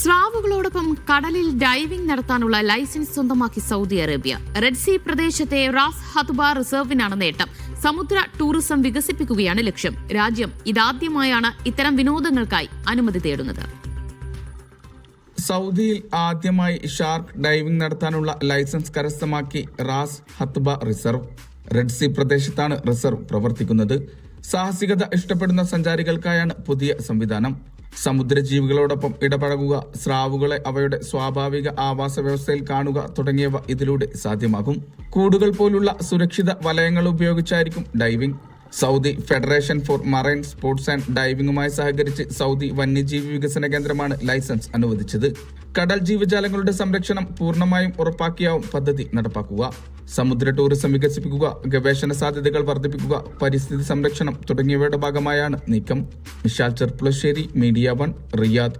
സ്രാവുകളോടൊപ്പം കടലിൽ ഡൈവിംഗ് നടത്താനുള്ള ലൈസൻസ് സ്വന്തമാക്കി സൗദി അറേബ്യ. റെഡ് സീ പ്രദേശത്തെ റാസ് ഹതുബ റിസർവിനാണ് നേട്ടം. സമുദ്ര ടൂറിസം വികസിപ്പിക്കുകയാണ് ലക്ഷ്യം. രാജ്യം ഇതാദ്യമായാണ് ഇത്തരം വിനോദങ്ങൾക്കായി അനുമതി തേടുന്നത്. സൗദിയിൽ ആദ്യമായി ഷാർക്ക് ഡൈവിംഗ് നടത്താനുള്ള ലൈസൻസ് കരസ്ഥമാക്കി റാസ് ഹത്തുബ റിസർവ്. റെഡ് സീ പ്രദേശത്താണ് റിസർവ് പ്രവർത്തിക്കുന്നത്. സാഹസികത ഇഷ്ടപ്പെടുന്ന സഞ്ചാരികൾക്കായാണ് പുതിയ സംവിധാനം. സമുദ്രജീവികളോടൊപ്പം ഇടപഴകുക, സ്രാവുകളെ അവയുടെ സ്വാഭാവിക ആവാസ വ്യവസ്ഥയിൽ കാണുക തുടങ്ങിയവ ഇതിലൂടെ സാധ്യമാകും. കൂടുകൾ പോലുള്ള സുരക്ഷിത വലയങ്ങൾ ഉപയോഗിച്ചായിരിക്കും diving. Saudi federation for marine sports and ഡൈവിംഗുമായി സഹകരിച്ച് സൗദി വന്യജീവി വികസന കേന്ദ്രമാണ് ലൈസൻസ് അനുവദിച്ചത്. കടൽ ജീവജാലങ്ങളുടെ സംരക്ഷണം പൂർണ്ണമായും ഉറപ്പാക്കിയാവും പദ്ധതി നടപ്പാക്കുക. സമുദ്ര ടൂറിസം വികസിപ്പിക്കുക, ഗവേഷണ സാധ്യതകൾ വർദ്ധിപ്പിക്കുക, പരിസ്ഥിതി സംരക്ഷണം തുടങ്ങിയവയുടെ ഭാഗമായാണ് നീക്കം. Vishal Cherpulassery, media 1, Riyadh.